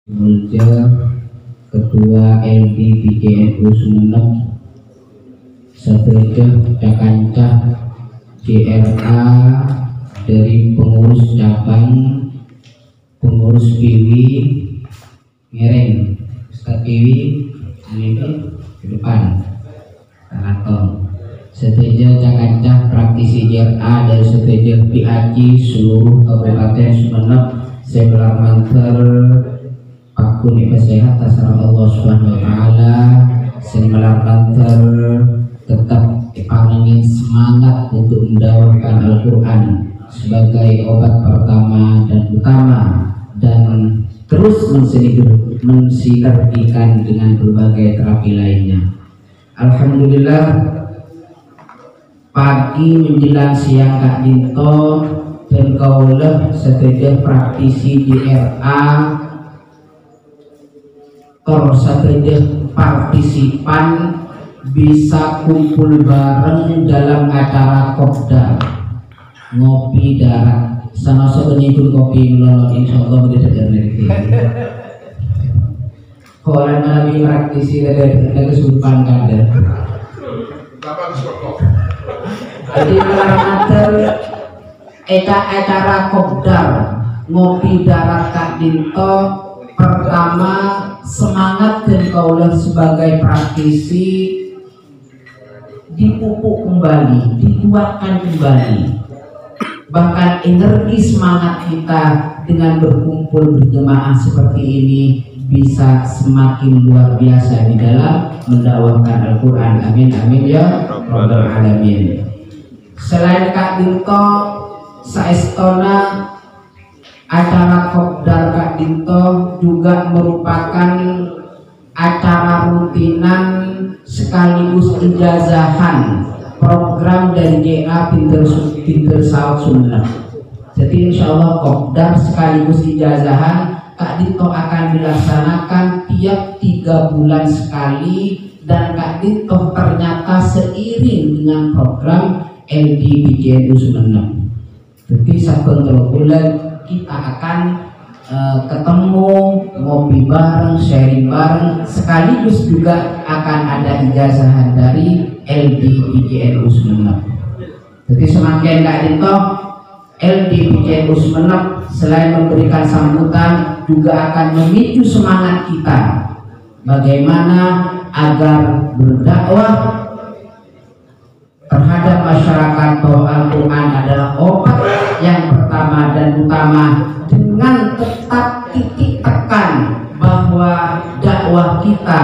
Mulja Ketua LDPJNU Sumenep Sateja Cakanca JRA dari pengurus cabang, pengurus Piwi Ngereng, Ustaz Piwi ini ke depan Karaton. Seteja Cakanca praktisi JRA dari Seteja PAC seluruh Kabupaten Sumenep. Saya bermantar aku nih sehat asal Allah Subhanahu Wa Taala. Saya bermantar tetap dipanggil semangat untuk mendakwahkan Al-Quran sebagai obat pertama dan utama, dan terus mensinergikan dengan berbagai terapi lainnya. Alhamdulillah, pagi menjelang siang Kak Dinto dan kaulah seteja praktisi di RA seteja partisipan bisa kumpul bareng dalam acara kopdar ngopi darat sama sebenarnya kopi melolot insyaallah beda dari kalau nabi praktisi dari kesurupan kader jadi malam acara kopdar ngopi darat Kak Dinto. Pertama, semangat dan kaulah sebagai praktisi dipupuk kembali, dikuatkan kembali. Bahkan energi semangat kita dengan berkumpul berjemaah seperti ini bisa semakin luar biasa di dalam mendakwahkan Al-Quran. Amin amin ya rabbal alamin. Selain Kak Dinto, saestona acara kopdar Kak Dinto juga merupakan acara rutinan sekaligus ijazahan program dari JA Pinter Saud Sumenep. Jadi insya Allah kopdar sekaligus ijazahan Kak Dinto akan dilaksanakan tiap 3 bulan sekali, dan Kak Dinto ternyata seiring dengan program LDPJNU Sumenep. Jadi saben 3 bulan kita akan ketemu, ngopi bareng, sharing bareng, sekaligus juga akan ada ijazahan dari LDPJNU Sumenep. Jadi semakin Kak Dinto, LDPJNU Sumenep selain memberikan sambutan juga akan memicu semangat kita bagaimana agar berdakwah terhadap masyarakat bahwa Al-Quran adalah obat yang pertama dan utama, dengan tetap titik tekan bahwa dakwah kita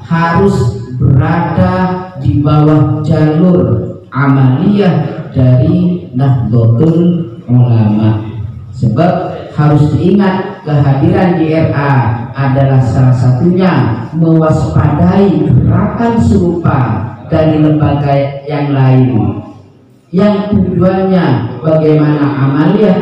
harus berada di bawah jalur amaliyah dari Nahdlatul Ulama. Sebab harus diingat kehadiran JRA adalah salah satunya mewaspadai gerakan serupa dari lembaga yang lain yang tujuannya bagaimana amaliyah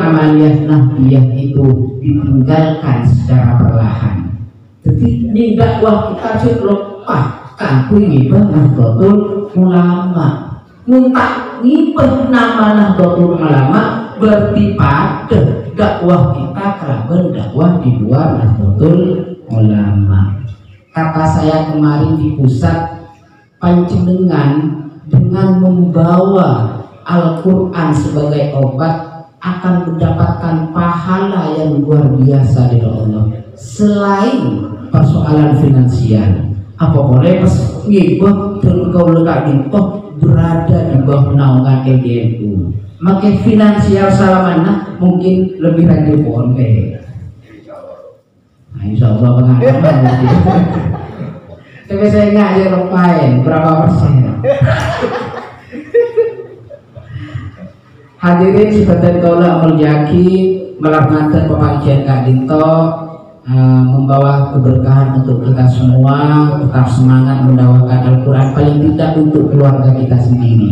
nahdiyah itu ditinggalkan secara perlahan. Jadi ini dakwah kita lupa aku ini Nahdlatul Ulama, muntah ngibah nama Nahdlatul Ulama berarti pada dakwah kita kerabat dakwah di luar Nahdlatul Ulama. Kata saya kemarin di pusat, panjenengan dengan membawa Al-Quran sebagai obat akan mendapatkan pahala yang luar biasa dari Allah. Selain persoalan finansial, apa boleh pas ngibah dan kau lekat di berada di bawah naungan LDNU, maka finansial salamana mungkin lebih rajin pohon kayak. Nah, insya Allah pengalaman. Tapi saya nggak aja lupain berapa persen. Hadirin sebagai kaulah mulyaki melaksanakan pengajian Kak Dinto, membawa keberkahan untuk kita semua, tetap semangat mendakwahkan Al-Quran, paling tidak untuk keluarga kita sendiri,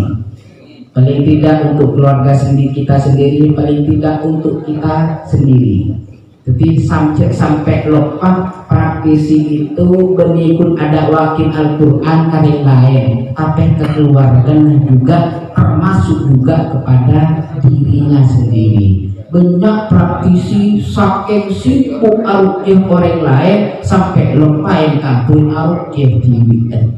paling tidak untuk keluarga kita sendiri, paling tidak untuk kita sendiri. Jadi sampai lupa praktisi itu berikut ada wakil Al-Quran kali lain, tapi kekeluargaan juga termasuk juga kepada dirinya sendiri. banyak praktisi saking sibuk aruqyah orang lain sampai lupain kabul aruqyah di weekend,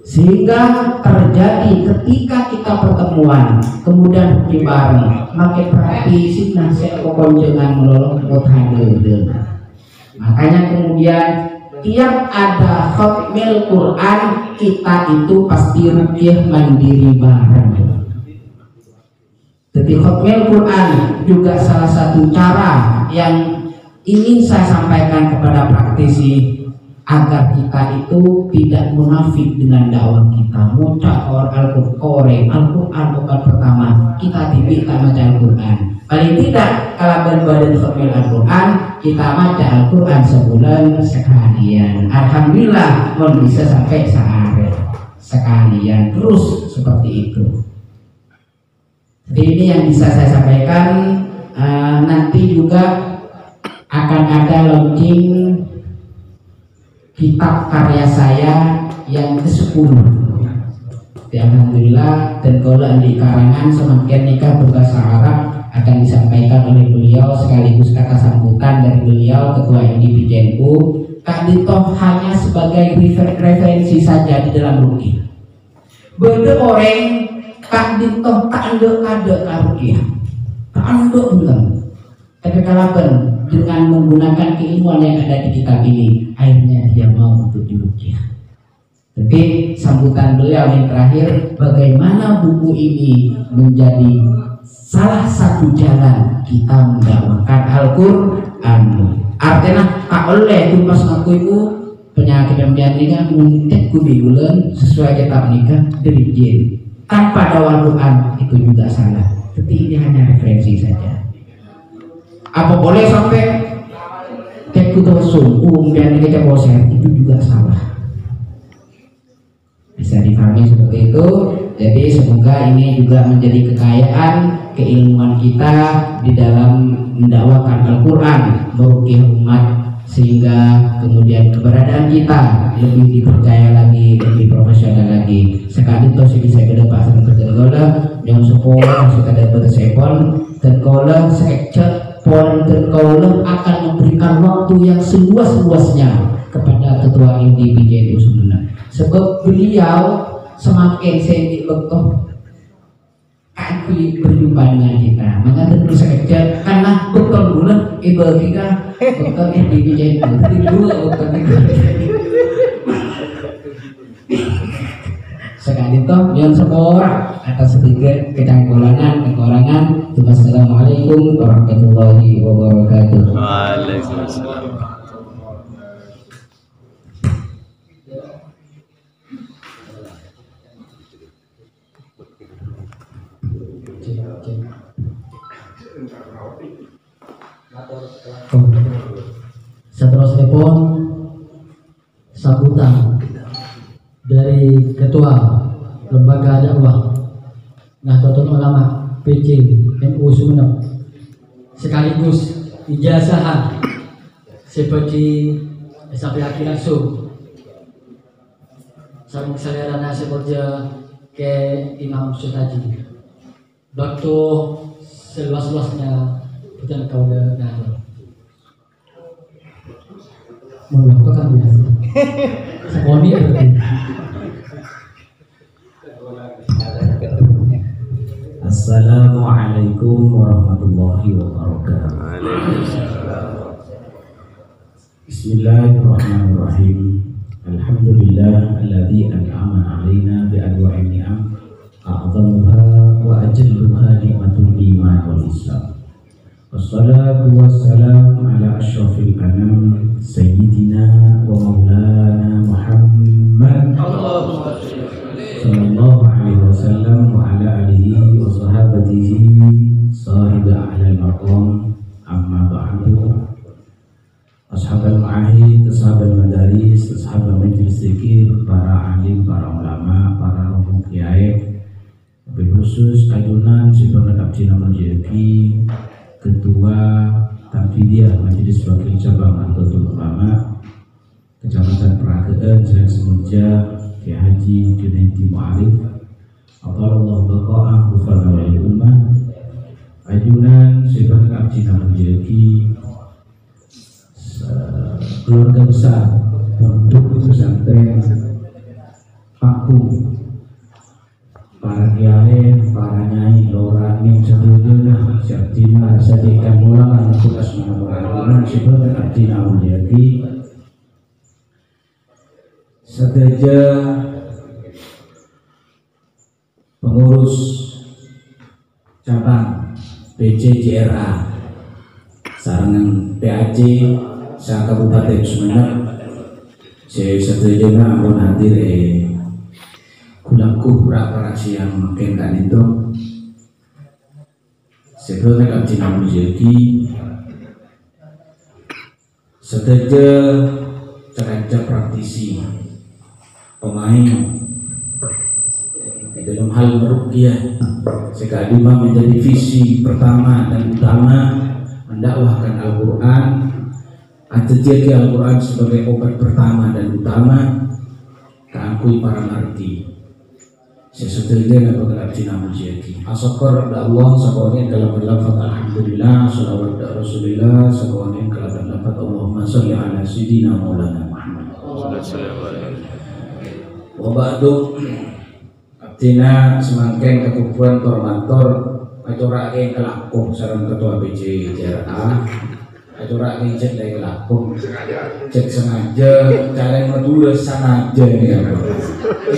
sehingga terjadi ketika kita pertemuan kemudian di bareng makin praktisi nasihat konjengan melolong muthadeun. Makanya kemudian tiap ada khatmil Quran kita itu pasti ruqyah mandiri bareng. Jadi khatmil Quran juga salah satu cara yang ingin saya sampaikan kepada praktisi agar kita itu tidak munafik dengan dakwah kita. Mucak Al-Quran bukan pertama kita diminta baca Al-Quran. Paling tidak kalau berbadan khatmil Al-Quran kita baca Al-Quran sebulan sekalian. Alhamdulillah mau bisa sampai sehari sekalian terus seperti itu. Jadi ini yang bisa saya sampaikan. Nanti juga akan ada launching kitab karya saya yang ke-10. Alhamdulillah, dan kalau di karangan semakin nikah berbahasa Arab akan disampaikan oleh beliau sekaligus kata sambutan dari beliau Ketua MDB JNU. Kak Dito hanya sebagai referensi saja di dalam ruqyah. Beda orang Kak Dito tak ada ruqyah, tak ada enggak. Tapi kalaupun dengan menggunakan keilmuan yang ada di kitab ini, akhirnya dia mau untuk diruqyah. Tapi sambutan beliau yang terakhir, bagaimana buku ini menjadi salah satu jalan kita mendakwakan Al-Quran. Artinya tak oleh itu pas aku itu penyakit yang nikah mentek kubiulan sesuai kitab nikah dari jin. Tanpa dakwah Quran itu juga salah. Tapi ini hanya referensi saja. Apa boleh sampai teku tersungkung dan kita bosan itu juga salah. Bisa dipahami seperti itu. Jadi semoga ini juga menjadi kekayaan keilmuan kita di dalam mendakwakan Al-Quran, meruqyah umat, sehingga kemudian keberadaan kita lebih dipercaya lagi, lebih profesional lagi. Sekali itu bisa ke depan sampai tergola yang sekolah sudah dapat sepon tergola sekecet pon tergola akan memberikan waktu yang seluas-luasnya kepada Ketua MDB JNU Sumeneb. Sebab beliau semakin seni betul kaki berjumpa dengan kita. Maka tentu sekejap karena betul bulan ibu kita betul MDB JNU. Jadi dua betul itu. Sekali itu yang seorang atas sedikit kecangkulangan kekurangan. Wassalamualaikum warahmatullahi wabarakatuh. Waalaikumsalam. Seterusnya pun sambutan dari Ketua Lembaga Dakwah Nahdlatul Ulama PC NU Sumeneb sekaligus ijazahan seperti sampai akhir langsung sama selera nasi kerja ke Imam Sutaji waktu seluas-luasnya kita kau dengar waktu kan biasa sekoni berarti. Assalamualaikum warahmatullahi wabarakatuh. Bismillahirrahmanirrahim. Alhamdulillah alladzi an'ama 'alaina bi anwa'in ni'am a'dhamuha wa ajalluha ni'matul iman wal islam. Wassalatu wassalamu ala asyrafil anam sayyidina wa maulana Muhammad sallallahu alaihi wasallam wa ala alihi wa sahabatihi sahibul a'lal maqam amma ba'du. Ashabul ma'ahid, ashabul madaris, ashabul majlis zikir, para alim, para ulama, para rombong kiai, wabil khusus ajunan si pengadap Cina Menjadi Ketua Tanfidiyah Majelis Wakil Cabang Nahdlatul Ulama Kecamatan Peragaan Selain Semuja Kiai Haji Junaidi Mu'arif Athallallahu baqa'ah Ufana wa'il ummah Ajunan sifat abdi menjadi keluarga besar untuk pesantren aku, para kiai, para nyai, lorani, sedulurna, siaptina, sadikan mulai aku asmana sifat abdi menjadi sedaja pengurus cabang PCJRA sarangan PAC sa Kabupaten Sumeneb saya setujunya ampun hadir kulangku berapa yang makin kan itu sebelumnya abdi menjadi sedaja teranca praktisi pemain dalam hal meruqyah sekali menjadi visi pertama dan utama mendakwahkan Al-Quran atau jadi Al-Quran sebagai obat pertama dan utama keakui para marti sesuatunya apa abdi menjadi asyukur Allah sabawane dalam lafaz alhamdulillah shalawat Rasulullah sabawane dalam lafaz Allahumma sholli ala sayyidina maulana Muhammad wa ba'du abdina semangkeng ketubuhan tormantor acorake kelakuh sareng ketua PCJRA acorake cek dari kelakuh cek sengaja cara medul sengaja ya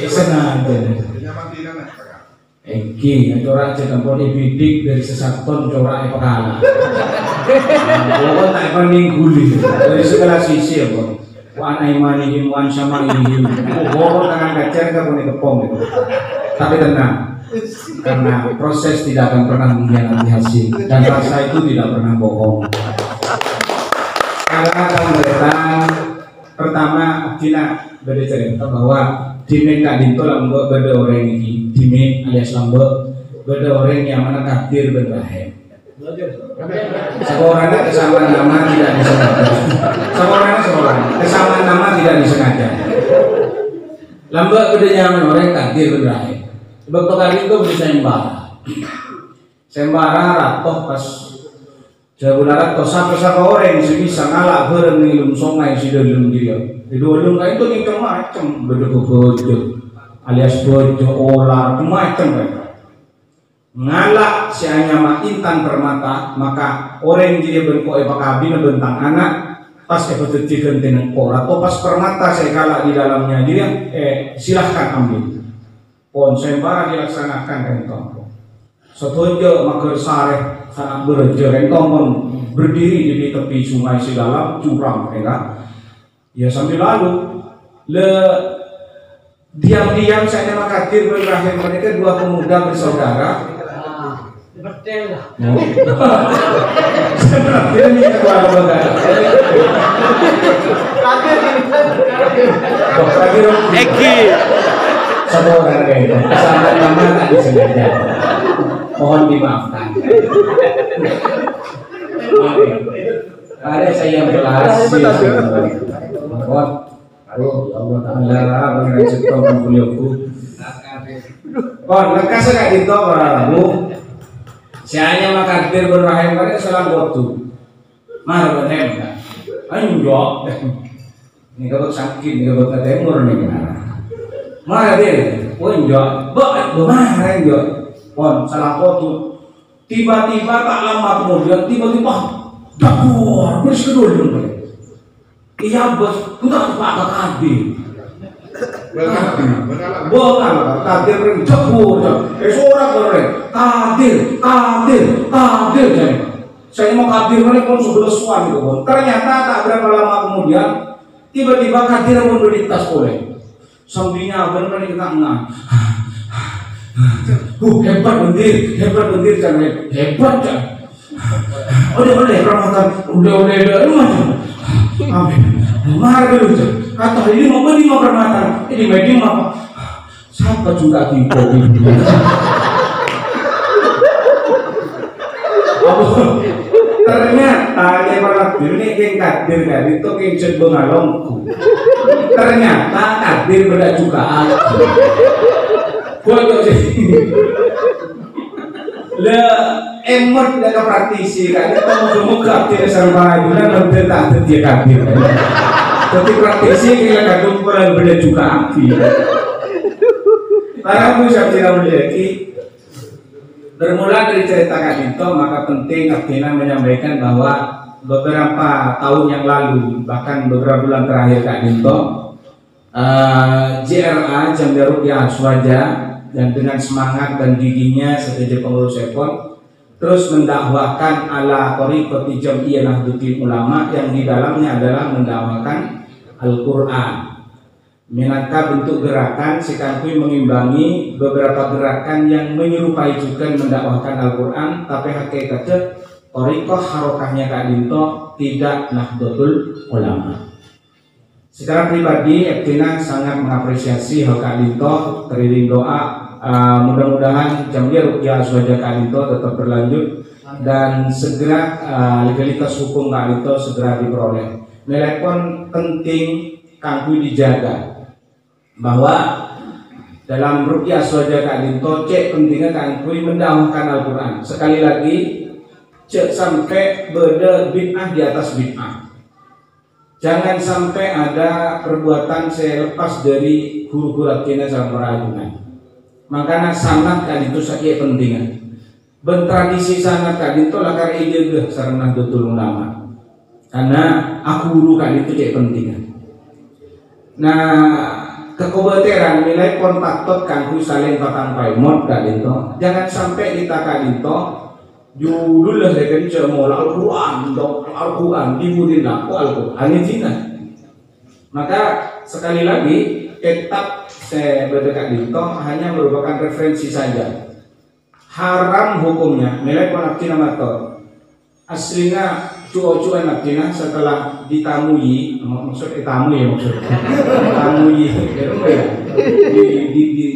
sengaja Eki, corak cek temponi bidik dari sesaton corak pekala. Pokoknya tak paling guli dari segala sisi ya bang. Wan aimanihim wan syamanihim. Pokoknya tangan kacer nggak boleh kepong gitu. Tapi tenang, karena proses tidak akan pernah mengkhianati hasil dan rasa itu tidak pernah bohong. Karena kalau mereka pertama Abdina bercerita bahwa Dimen Kak Dinto lambe beda orang ini Dimen alias lambe beda orang yang mana takdir berbahaya seorangnya kesamaan nama tidak disengaja seorang kesamaan nama tidak disengaja lambe beda yang orang takdir berbahaya sebab kali itu bisa sembara ratoh pas jauh larat kau sapa orang yang bisa ngalak bareng ngilum songai si dalam dia di dalam kain itu nih macam bojo alias bojo olar macam mereka ngalak si hanya intan permata maka orang yang dia bentuk kabin bentang anak pas betul dengan kor atau pas permata saya kalah di dalamnya dia silahkan ambil pon sembara dilaksanakan rentong setuju makar sareh sangat bereja rentong pun berdiri di tepi sungai si dalam curang mereka ya sambil lalu diam-diam saya makatir berakhir mereka dua pemuda bersaudara betul lah ini keluarga Eki saudara itu kesalahan nama tak disengaja mohon dimaafkan ada saya belas mohon Allah Ta'ala mengenai sekolah beliauku kon lekas gak gitu baramu saya makatir berrahim pada salam waktu mar benem kan ayo ini kabut sakit ini kabut ketemur nih mar dia ponjok bagaimana yo kon salah foto tiba-tiba tak lama kemudian tiba-tiba dapur bersedul iya bos kita pak kabin bukan kadir berjebur seorang bereng kadir jadi saya mau kadir mereka pun sebelah suan gitu ternyata tak berapa lama kemudian tiba-tiba kadir pun berlintas oleh sambilnya benar kita enggak hebat bendir jangan hebat kan oleh Ramadan udah lu macam amin mahal dulu kata ini mau beli mau permata ini media apa siapa juga gitu ternyata yang malah ini yang kadir dari itu yang cenderung ngalongku ternyata kadir beda juga aku gua jadi emot dan praktisi kan kita muka tidak sama bulan nanti tak terjadi kabir tapi praktisi kita kadung peran beda juga aktif para pusat tidak memiliki bermula dari cerita Kadinto maka penting Abdina menyampaikan bahwa beberapa tahun yang lalu bahkan beberapa bulan terakhir Kadinto JRA Jamia Ruqyah Aswaja dan dengan semangat dan giginya sebagai pengurus Epon terus mendakwahkan ala thariqati Jam'iyah Nahdlatul Ulama yang di dalamnya adalah mendakwahkan Al-Quran. Minangka bentuk gerakan sikapui mengimbangi beberapa gerakan yang menyerupai juga mendakwahkan Al-Quran, tapi hakikatnya thariqah harokahnya Kadinto tidak Nahdlatul Ulama. Secara pribadi, Abdina sangat mengapresiasi hal Kadinto, teriring doa. Mudah-mudahan Jamia Ruqyah Aswaja Kadinto tetap berlanjut dan segera legalitas hukum Kadinto segera diperoleh. Nilai pun penting kangku dijaga bahwa dalam Ruqyah Aswaja Kadinto cek pentingnya kangku mendakwahkan Al-Quran. Sekali lagi cek sampai beda bid'ah di atas bid'ah. Jangan sampai ada perbuatan saya lepas dari guru-guru Abdina sama perajunan. Makanya sanad Kadinto sakit pentingan. Bertradisi sanad Kadinto lakar ide sarana Nahdlatul Ulama. Karena aku guru Kadinto cek pentingan. Nah, kekobeteran nilai kontaktot kangku saling patang paimot Kadinto. Jangan sampai kita Kadinto judul lah dari cemol Al-Quran, Al-Quran diburin aku Al-Quran ini. Maka sekali lagi tetap saya berdekat Kadinto hanya merupakan referensi saja. Haram hukumnya nilai Abdina mator. Aslinya cuacuan Abdina setelah ditamui, maksud ditamui ya maksud.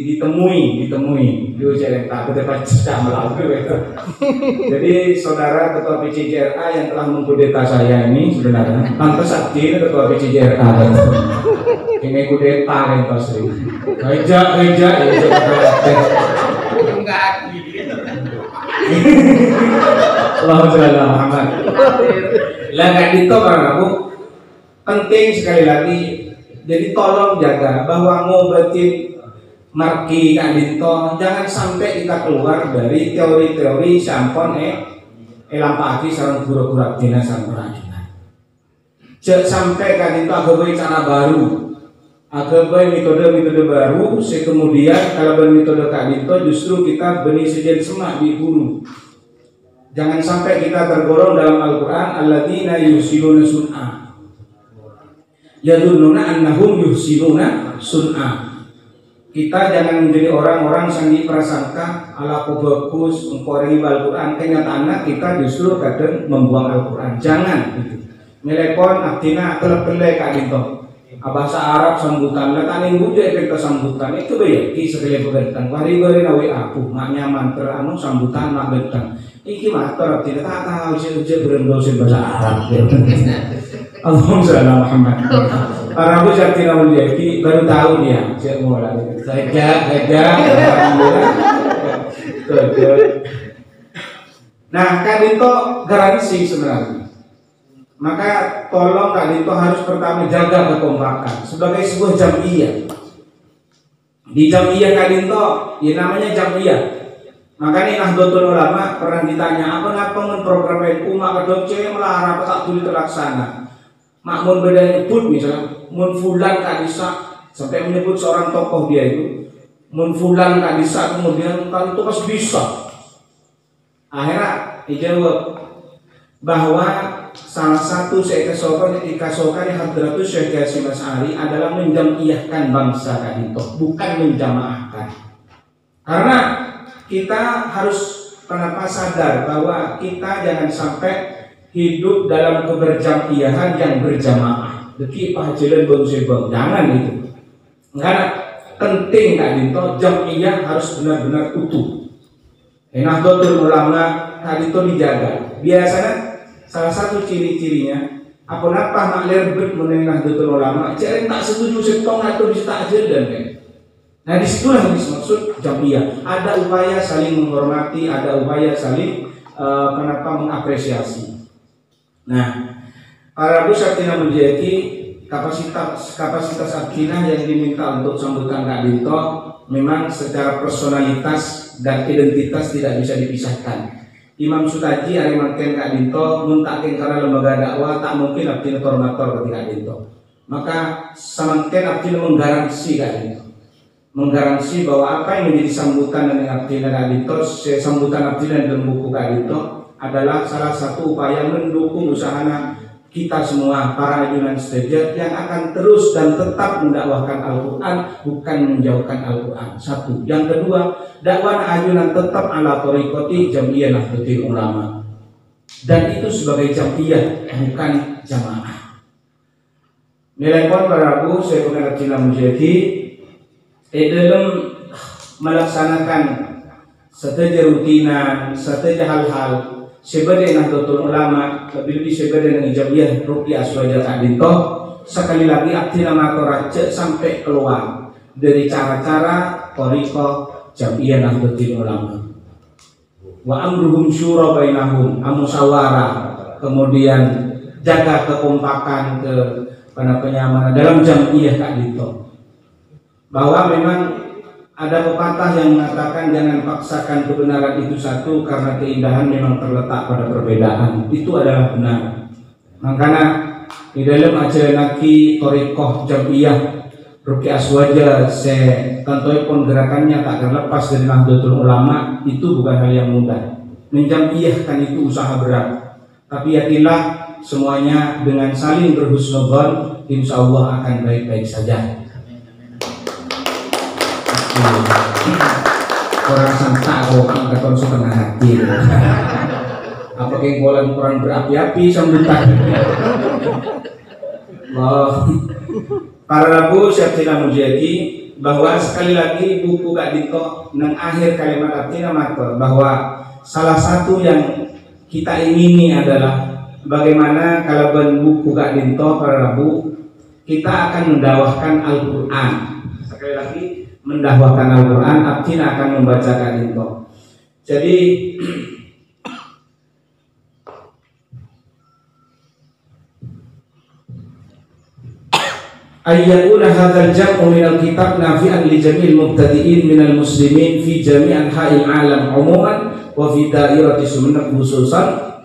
Ditamui ditemui dia cerita tak berdebat tidak melalui itu. Jadi saudara ketua PCJRA yang telah mengkudeta saya ini sebenarnya pantas Abdina ketua PCJRA ini kudeta kan pasti geja ya enggak Allahumma sholli ala Muhammad. Lah Kadinto aku penting sekali lagi. Jadi tolong jaga bahwa ngobatin marki Kadinto jangan sampai kita keluar dari teori-teori sampon lampaki sareng guru-guru Abdina sareng perajunan. Jangan sampai Kadinto agak cara baru. Agak metode baru, kemudian kalau bermetode Kadinto justru kita benih sejen semak di hulu. Jangan sampai kita tergolong dalam Al-Quran alladzina yuhsinuna sun'a yadunnuna annahum yuhsinuna sun'a. Kita jangan menjadi orang-orang yang diprasangka ala bagus mengkorengi Al-Quran, kenyataannya kita justru kadang membuang Al-Quran. Jangan gitu. Melepon Abdina telepelai Kadinto bahasa Arab sambutan letanin budaya kita sambutan itu ya ki sekali begentan bari-bari nawe aku maknya mantra anu sambutan mak betang iki matur tidak tahu sih berendosin bahasa Arab Allahumma sholli ala Muhammad. Para Abu Syakina Mulyaki baru tahu dia saya mulai saja nah Kadinto garansi sebenarnya. Maka tolong Kadinto harus pertama jaga kekompakan sebagai sebuah jam'iyah. Di jam'iyah Kadinto, ya namanya jam'iyah. Makanya Nahdlatul Ulama pernah ditanya apa program NU maka dokce melarang apa tak boleh terlaksana. Makmun beda nyebut misalnya, mun fulan kadisa sampai menyebut seorang tokoh dia itu, mun fulan kadisa kemudian kalau itu pas bisa. Akhirnya dijawab bahwa salah satu saya dikasokan Hadratus Syekh Hasyim Asy'ari adalah menjam'iyahkan bangsa Kadinto, bukan menjamaahkan. Karena kita harus kenapa sadar bahwa kita jangan sampai hidup dalam keberjam'iyahan yang berjamaah. Deki pahajilan bang jangan itu. Karena penting Kadinto jam'iyah harus benar-benar utuh. Nahdlatul Ulama Kadinto dijaga. Biasanya salah satu ciri-cirinya apa maklir bet mengenai Nahdlatul Ulama cari tak setuju setong atau bisa takjil dan nah disitulah yang dimaksud jam'iyah. Ada upaya saling menghormati, ada upaya saling kenapa mengapresiasi. Nah, para Abu Sabtina menjadi kapasitas Abdina yang diminta untuk sambutan Kak Dinto memang secara personalitas dan identitas tidak bisa dipisahkan. Imam Sutaji ari mangken Kak Dinto muntakin karena lembaga dakwah tak mungkin Abdina koordinator ketika Kak Dinto. Maka samangken Abdina menggaransi Kak Dinto. Menggaransi bahwa apa yang menjadi sambutan dari Abdina Kak Dinto, sambutan Abdina dalam buku Kak Dinto adalah salah satu upaya mendukung usahana kita semua para ajunan sejajar yang akan terus dan tetap mendakwahkan Al-Quran, bukan menjauhkan Al-Quran. Satu. Yang kedua, dakwah ajunan tetap ala thariqati Jam'iyah Nahdlatul Ulama, dan itu sebagai jam'iyah bukan jamaah. Nilai poin para Abu saya pernah Cina menjadi dalam melaksanakan seteja rutinan, seteja hal-hal sebagai Nahdlatul Ulama, lebih sebagai dengan Jam'iyah Ruqyah Aswaja Kak Dinto. Sekali lagi Abdina Matoraja sampai keluar dari cara-cara thariqah Jam'iyah Nahdlatul Ulama. Wa amruhum syura bainahum, musyawarah, kemudian jaga kekompakan ke penyamanan dalam Jam'iyah Kak Dinto. Bahwa memang ada pepatah yang mengatakan jangan paksakan kebenaran itu satu karena keindahan memang terletak pada perbedaan. Itu adalah benar. Makanya di dalam ajaran naki thariqah Jam'iyah Ruqyah Aswaja tentuipun gerakannya tak terlepas dari Nahdlatul Ulama. Itu bukan hal yang mudah. Menjam'iyahkan itu usaha berat. Tapi yakinlah semuanya dengan saling berhusnudzon, insya Allah akan baik-baik saja. Orang santai orang keton setengah hati. Apa yang bolan orang berapi-api sambutan. Para Abu Sabtina menjadi bahwa sekali lagi buku Kak Dinto nang akhir kalimat Abdina Mator bahwa salah satu yang kita ingini adalah bagaimana kalau buku Kak Dinto para Abu kita akan mendakwahkan Al-Quran. Sekali lagi mendakwahkan Al-Quran, Abdina akan membacakan itu. Jadi ayyakuna hadzal jam'u minal kitab nafi'an li jami'il mubtadi'in minal muslimin fi jami' anha'il alam umuman wa fi dairati sunnah khususan.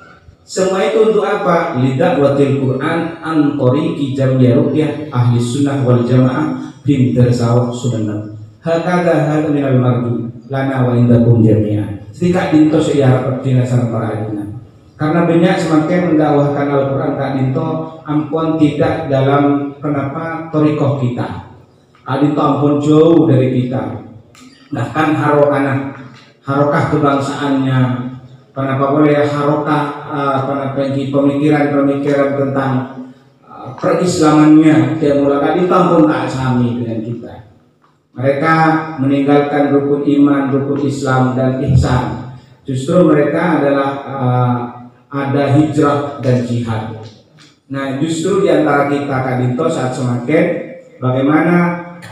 Semua itu untuk apa? Lidakwatil Quran an tariqi Jam'iyah Ruqyah ahli sunnah wal jamaah bin darsawah sunnah. Hakada hal minal marju lana wa indakum jami'an. Kak Dinto sejarah Abdina sang para ajunan. Karena banyak semakin mendakwahkan Al-Quran Kak Dinto ampun tidak dalam kenapa thariqah kita. Kak Dinto ampun jauh dari kita. Bahkan harokah kebangsaannya, kenapa boleh harokah pemikiran-pemikiran tentang perislamannya dia mulai Kak Dinto ampun tak sami dengan kita. Mereka meninggalkan rukun iman, rukun Islam dan ihsan. Justru mereka adalah ada hijrah dan jihad. Nah, justru di antara kita Kak Dinto saat semakin bagaimana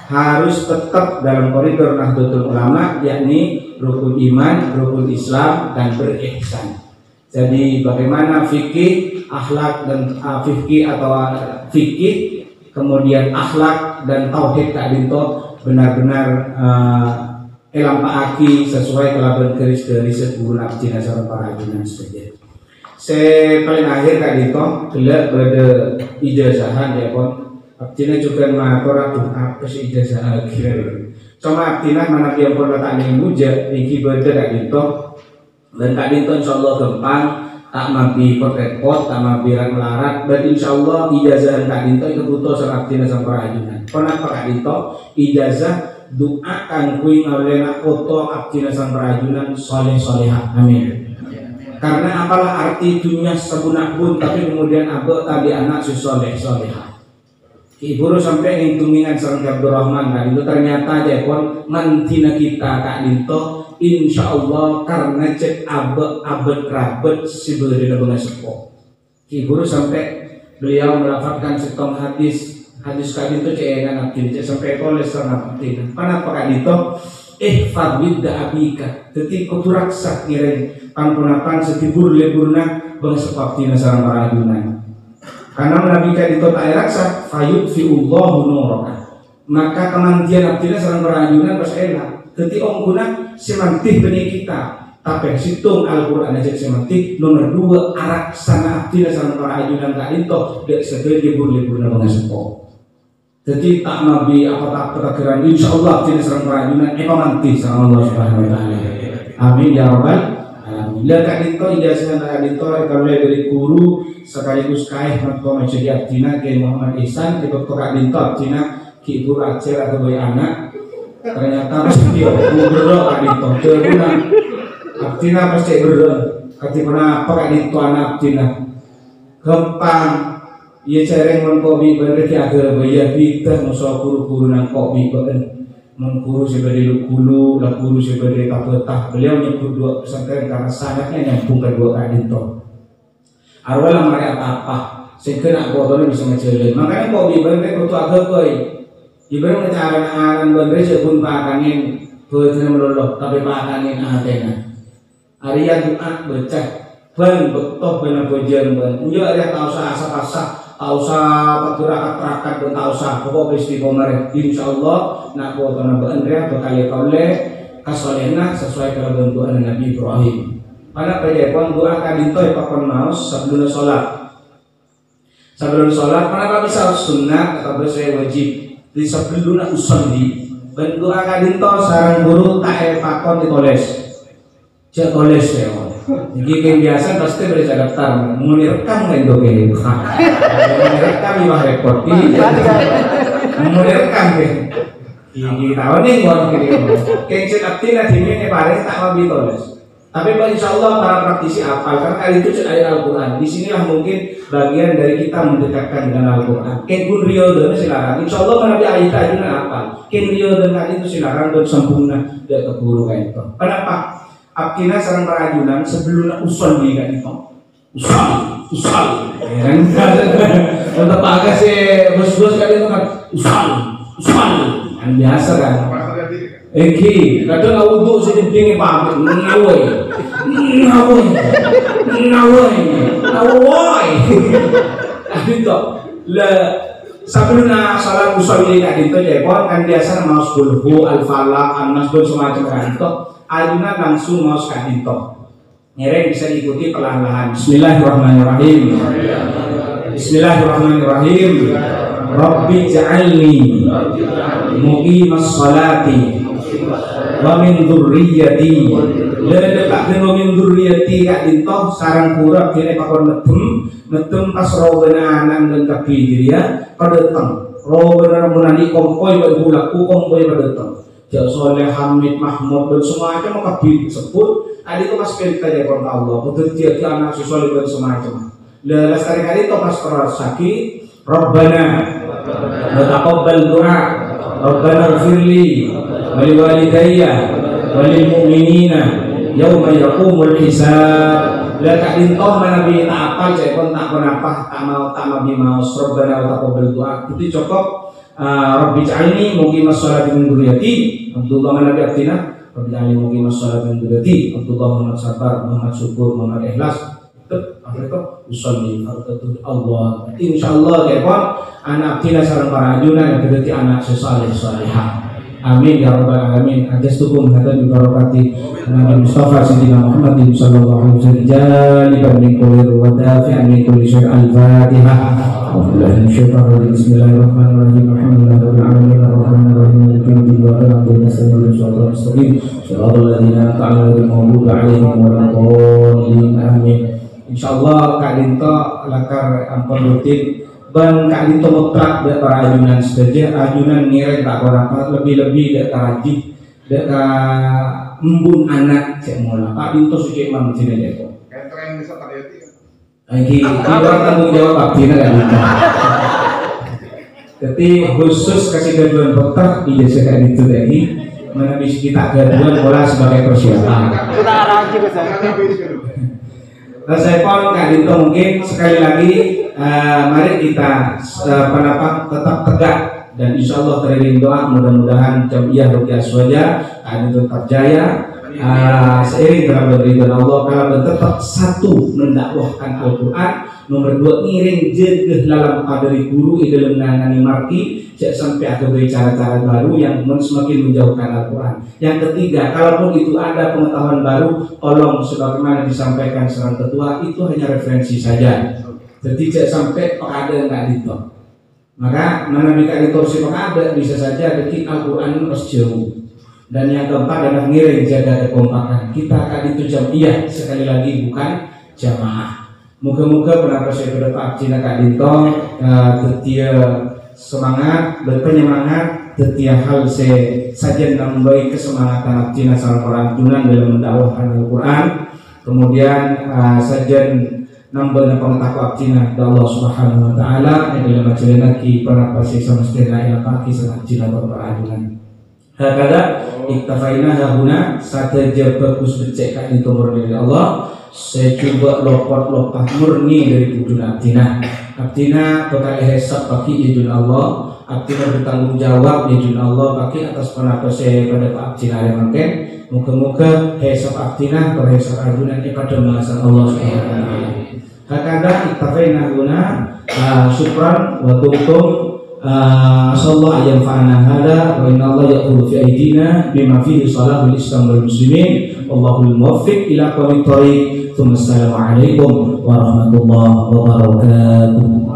harus tetap dalam koridor Nahdlatul Ulama, yakni rukun iman, rukun Islam dan berihsan. Jadi bagaimana fikih, akhlak dan fikih, kemudian akhlak dan tauhid Kak Dinto benar-benar elampaaki sesuai kelaban keris dari sepuluh Abdina sareng para ajunan saja. Saya paling akhir Kak Dinto gelak pada ijazahan ya pon Abdina juga matur apa sih ijazah akhir. Cuma Abdina mana yang pernah tak muja iki pada Kak Dinto dan Kak Dinto insyaallah gampang tak mampi repot, tak mampi melarat, dan insya Allah ijazah Kak Dinto itu butuh sama Abdina sama para ajunan. Kenapa Kak Dinto? Ijazah doakan kui ngawalena foto Abdina sama para ajunan soleh-solehah. Amin. Karena apalah arti dunia sebunak pun, tapi kemudian abah tadi anak soleh-solehah. Ibu sampai ngintungingan sareng Abdul Rahman Kak Dinto ternyata aja kon mantina kita Kak Dinto insya Allah karena cek abad kerabat si beliau dengan sepuh. Ibu sampai beliau melafalkan setong hadis Kak Dinto cekan Abdina sampai poles sareng Abdina. Kenapa Kak Dinto? ihfad widda abika. Dadi kudu raksa ngiring pampunapan setibur leburna bangsa paktina sareng para ajunan. Karena Nabi kadito tak raksa fayud fiullahu nuraka. Maka kemantian abdina sareng para ajunan pas enak. Dadi ongguna semantih benih kita. Tapi situng Al-Quran aja semantih. Nomor 2 arak sana abdina sareng para ajunan kadito dek sedaya libur-liburna bangsa sepo. Jadi tak nabi apa perkiraan insyaallah abdina sareng para ajunan pamanti sareng Allah Subhanahu wa taala. Amin ya rabbal alamin. Lah kadito ijazah kadito kalau dari guru sekaligus kaih matko menjadi abdina Kiai Muhammad Ihsan di Dr. Kadinto abdina Ki Ibu Aceh atau boy anak ternyata mesti berdoa Kadinto terguna abdina pasti berdoa ketika apa Kadinto anak abdina gampang ia cereng mengkobi bener ki agar bayar kita musuh guru-guru nang kobi bahkan mengguru sebagai lukulu lah guru sebagai tapetah beliau nyebut 2 pesantren karena sangatnya nyambung kedua Kadinto. Arwah lah mereka apa sehingga nak kotornya bisa ngejelin. Makanya kok ibaratnya kutu agak baik. Ibaratnya cara-cara bener sebelum pakanin betul melolok tapi pakanin adena. Arya Jumat becek ban betul benar bojan ban. Iya ada tahu sah asa-asa tahu sah paturakat-terakat dan tahu sah pokok istiqomah. Insyaallah nak kotornya bener berkali-kali kasolena sesuai dengan bentukan Nabi Ibrahim. Pada perjalanan doa Kadinto pakon maus sebelum sholat. Sebelum sholat, mana bisa sunat atau bisa wajib. Di sebelum usolli, doa Kadinto sarang guru tak pakon ditulis. Cek tulis ya. Jadi yang biasa pasti berita daftar. Mau direkam nggak itu kayak mau direkam di bawah repot. Mau direkam deh. Ini tahu nih gua kira. Kayak cek aktif ini paling tak mau ditulis. Tapi insya Allah para praktisi hafal karena kali itu ayat Al-Quran. Disinilah mungkin bagian dari kita mendekatkan dengan Al-Quran. Ken Rio dan silakan. Insya Allah menabi ayat itu hafal. Ken Rio dan kali itu silakan dan sempurna dan keburu kayak itu. Kenapa? Abdina sareng para ajunan sebelum usul di kan itu. Usul. Untuk agak sih bos-bos kali itu kan usul. Yang biasa kan. Eki, kadang nggak wudhu sih dingin pamit, ngawoi. Tapi toh, sebelum salat usul ini kadito jepon kan biasa mau sepuluh al-falaq, an-nasbun semacam kadito, ajunan langsung mau kadito. Nyereng bisa diikuti perlahan-lahan. Bismillahirrahmanirrahim. Rabbi ja'alni muqimas salati wa min dzurriyyati. Ledekake wa min dzurriyyati kak dintoh sarang kurap kene pakon metem pas robena anan dan kapi dia padeteng. Robena munani kompoi badulaku kompoi padeteng. Jak Soleh Hamid Mahmud dan semacam kapi sebut adi itu pas perintah ya kon Allah. Betul dia anak Soleh dan semacam. Lah sekali-kali itu pas sakit Rabbana wa taqabbal du'a Rabbana ighfirli wa liwalidayya wa lil mu'minina yauma yaqumul hisab. La kadintoh manabi tak apa cek pun tak kenapa tak mau Rabbana wa taqabbal du'a. Itu cukup Rabbi ja'alni muqimas sholati min dzurriyyati. Abdullah manabi abdina Rabbi ja'alni muqimas sholati min dzurriyyati. Abdullah Muhammad Sabar, Muhammad Syukur, Muhammad Ikhlas. Apa usolli farqatul Allah. Insyaallah kepon anak tina sareng para ajunan yang berarti anak sesaleh salihah. Amin ya rabbal alamin. Ajastukum hadza bi barakati Nabi Mustafa Sayyidina Muhammad sallallahu alaihi wasallam jaliban min kulli wa dafi'an min kulli syarr al-Fatihah. Bismillahirrahmanirrahim. Alhamdulillahirabbil alamin arrahmanir rahim maliki yaumiddin wa na'budu wa nasta'inu shiratal ladzina an'amta 'alaihim ghairil maghdubi 'alaihim waladdallin. Amin. Insyaallah Kak Dinto lakar ampun rutin ban Kak Dinto mutlak dak para ajunan saja ajunan ngiring tak apa lebih-lebih dak rajin dak embun anak cek mola Kak Dinto suci imam cina deko. Kenteng bisa tariati. Iki kita tanggung jawab abdina Kak Dinto. Jadi khusus kasih gaduan dokter di desa Kak Dinto tadi mana bisa kita gaduan bola sebagai persiapan. Kita rajin saja. Saya pun Kak Dinto mungkin sekali lagi mari kita tetap tegak dan insya Allah teriring doa mudah-mudahan Jam'iyah Ruqyah Aswaja akan tetap jaya seiring dengan ridwan Allah kalau tetap satu mendakwahkan Al-Quran, nomor dua ngiring jegeh dalam dari guru dalam menangani marki jangan sampai ada cara-cara baru yang semakin menjauhkan Al-Quran. Yang ketiga, kalaupun itu ada pengetahuan baru, tolong sebagaimana disampaikan seorang ketua itu hanya referensi saja. Jadi jangan sampai ada nggak ditok. Maka menambahkan distorsi ada bisa saja detik Al-Quran harus jauh. Dan yang keempat adalah ngiring jaga kekompakan. Kita akan itu Jam'iyah sekali lagi bukan jamaah. Moga-moga pendapat saya pada Pak Cina Kak Dinto setia semangat berpenyemangat setiap hal saja nambahi kesemangatan Cina salah orang tunan dalam mendakwahkan Al-Quran. Kemudian saja nambah pengetahuan Cina dari Allah Subhanahu Wa Taala yang dalam majelis lagi para pasien semestinya yang pagi sangat Cina berperaduan. Hakada iktafaina hahuna saja bagus becek itu murni dari Allah. Saya coba lompat murni dari budun Abdina. Abdina bakal hisab bagi izin Allah. Abdina bertanggung jawab izin Allah bagi atas penapa saya pada Pak Abdina yang mungkin. Moga-moga hisab Abdina berhisab adunan kepada masa Allah Subhanahu Wa Taala. Hakada iktafaina hahuna syukran wa tumtum. Asallahu ayam fa'ana hada wa inna Allah yaqulu fi aidina bima fihi salahul islam wal muslimin wallahul muwaffiq ila aqwamit thoriq. Assalamualaikum warahmatullahi wabarakatuh.